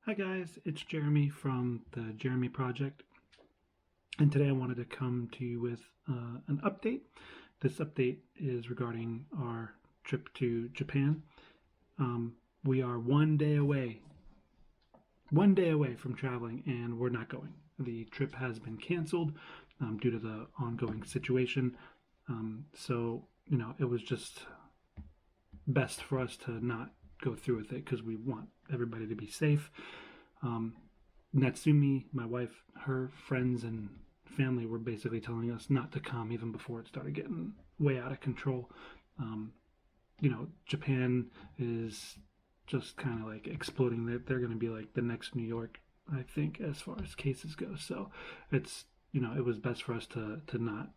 Hi guys, it's Jeremy from the Jeremy Project, and today I wanted to come to you with an update. This update is regarding our trip to Japan. We are one day away from traveling, and we're not going. The trip has been canceled due to the ongoing situation. It was just best for us to not go through with it because we want everybody to be safe. Um, Natsumi, my wife, her friends and family were basically telling us not to come even before it started getting way out of control. Um, Japan is just kind of like exploding. They're going to be like the next New York, I think, as far as cases go. So it was best for us to not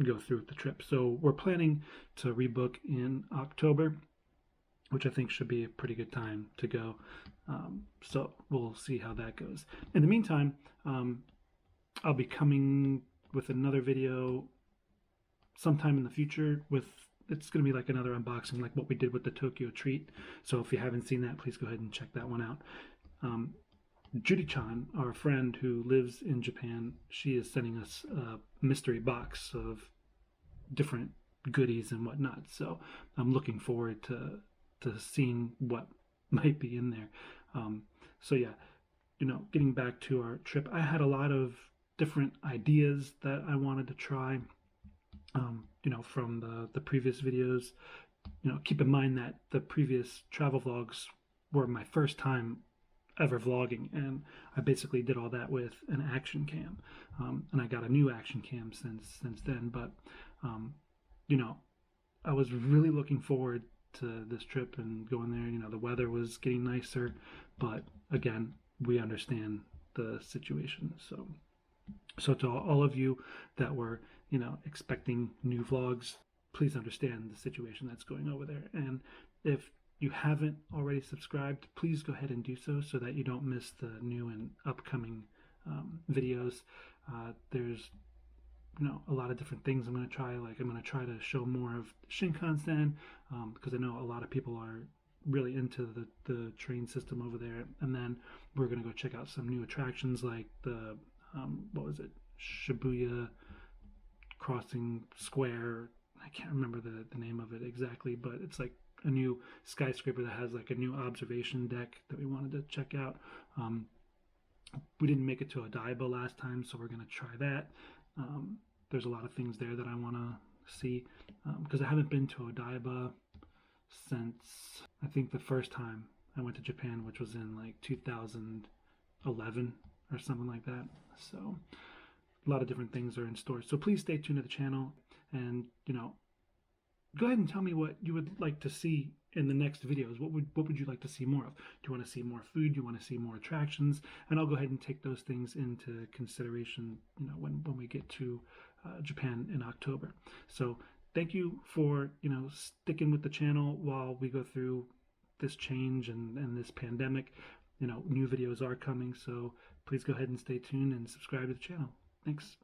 go through with the trip. So we're planning to rebook in October, which I think should be a pretty good time to go. So we'll see how that goes. In the meantime, I'll be coming with another video sometime in the future with it's going to be like another unboxing like what we did with the Tokyo treat. So if you haven't seen that, please go ahead and check that one out. Judy-chan, our friend who lives in Japan, she is sending us a mystery box of different goodies and whatnot. So I'm looking forward to seeing what might be in there. Um, so yeah, getting back to our trip, I had a lot of different ideas that I wanted to try. From the previous videos. Keep in mind that the previous travel vlogs were my first time ever vlogging, and I basically did all that with an action cam, and I got a new action cam since then. But um, you know, I was really looking forward to this trip and going there. The weather was getting nicer, but again, we understand the situation. So to all of you that were, expecting new vlogs, please understand the situation that's going over there. And if you haven't already subscribed, please go ahead and do so that you don't miss the new and upcoming videos. There's a lot of different things I'm going to try. Like I'm going to try to show more of Shinkansen because I know a lot of people are really into the train system over there. And then we're going to go check out some new attractions like the what was it, Shibuya Crossing Square. I can't remember the name of it exactly, but it's like a new skyscraper that has like a new observation deck that we wanted to check out. We didn't make it to Odaiba last time, so we're going to try that. There's a lot of things there that I want to see because I haven't been to Odaiba since I think the first time I went to Japan, which was in like 2011 or something like that. So a lot of different things are in store. So please stay tuned to the channel and, go ahead and tell me what you would like to see in the next videos. What would you like to see more of? Do you want to see more food? Do you want to see more attractions? And I'll go ahead and take those things into consideration, when we get to Japan in October. So thank you for, sticking with the channel while we go through this change and this pandemic. New videos are coming, so please go ahead and stay tuned and subscribe to the channel. Thanks.